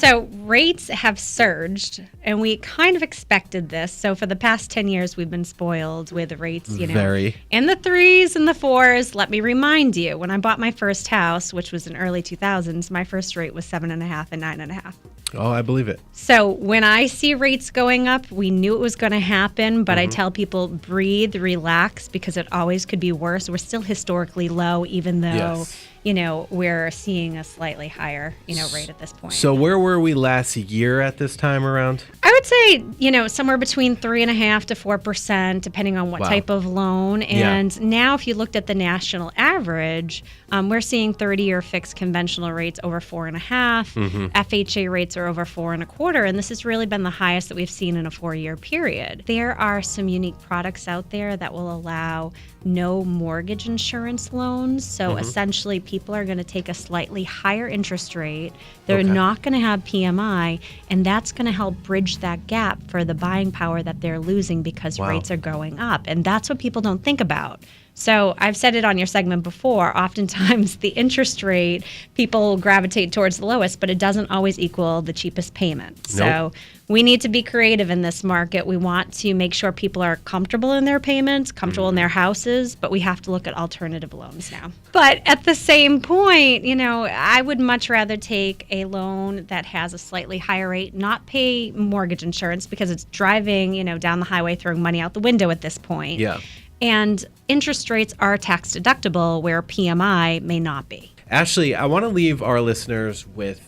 So rates have surged, and we kind of expected this. So for the past 10 years, we've been spoiled with rates, Very. in the 3s and the 4s. Let me remind you, when I bought my first house, which was in early 2000s, my first rate was 7.5 and 9.5. Oh, I believe it. So when I see rates going up, we knew it was going to happen, but I tell people breathe, relax, because it always could be worse. We're still historically low, even though, we're seeing a slightly higher, rate at this point. So where were we last year at this time around? I would say, somewhere between 3.5% to 4%, depending on what type of loan. And now if you looked at the national average, we're seeing 30-year fixed conventional rates over 4.5%. FHA rates are over 4.25%. And this has really been the highest that we've seen in a 4-year period. There are some unique products out there that will allow no mortgage insurance loans. So essentially, people are going to take a slightly higher interest rate. They're not going to have PMI, and that's going to help bridge that gap for the buying power that they're losing because rates are going up. And that's what people don't think about. So I've said it on your segment before, oftentimes the interest rate, people gravitate towards the lowest, but it doesn't always equal the cheapest payment. So we need to be creative in this market. We want to make sure people are comfortable in their payments, comfortable in their houses, but we have to look at alternative loans now. But at the same point, I would much rather take a loan that has a slightly higher rate, not pay mortgage insurance because it's driving, down the highway, throwing money out the window at this point. Yeah. And interest rates are tax deductible where PMI may not be. Ashley, I want to leave our listeners with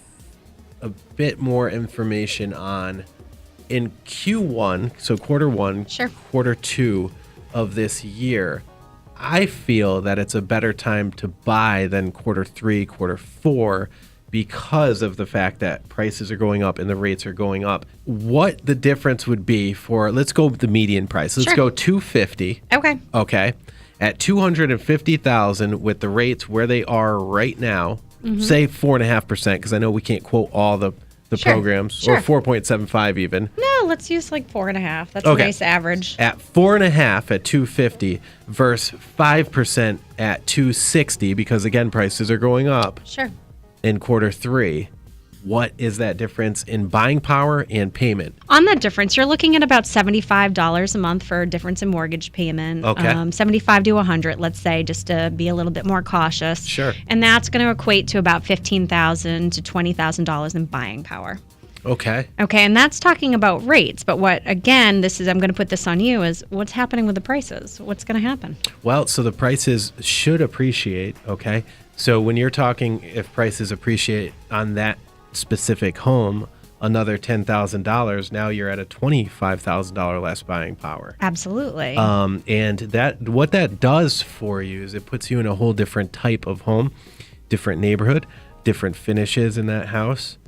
a bit more information on in Q1, so quarter one, quarter two of this year. I feel that it's a better time to buy than quarter three, quarter four, because of the fact that prices are going up and the rates are going up. What the difference would be for, let's go with the median price. Let's go $250,000. Okay. At $250,000 with the rates where they are right now, say 4.5%, because I know we can't quote all the programs, or 4.75 even. No, let's use like 4.5. That's a nice average. At 4.5 at $250,000 versus 5% at $260,000, because again, prices are going up. In quarter three, what is that difference in buying power and payment? On that difference, you're looking at about $75 a month for a difference in mortgage payment. $75 to $100, let's say, just to be a little bit more cautious. And that's going to equate to about $15,000 to $20,000 in buying power. Okay, and that's talking about rates. But what, again, I'm going to put this on you, is what's happening with the prices? What's going to happen? Well, so the prices should appreciate, okay? So when you're talking, if prices appreciate on that specific home, another $10,000, now you're at a $25,000 less buying power. Absolutely. And that, what that does for you is it puts you in a whole different type of home, different neighborhood, different finishes in that house.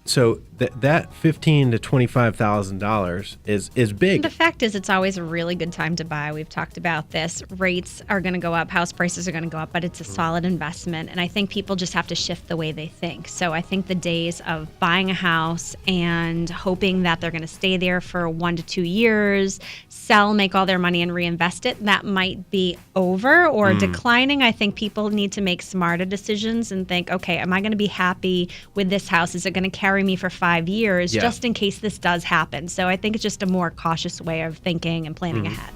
So that $15,000 to $25,000 is big. The fact is, it's always a really good time to buy. We've talked about this. Rates are going to go up, house prices are going to go up, but it's a solid investment. And I think people just have to shift the way they think. So I think the days of buying a house and hoping that they're going to stay there for 1 to 2 years, sell, make all their money, and reinvest it, that might be over or declining. I think people need to make smarter decisions and think, okay, am I going to be happy with this house? Is it going to carry me for 5 years just in case this does happen? So I think it's just a more cautious way of thinking and planning ahead.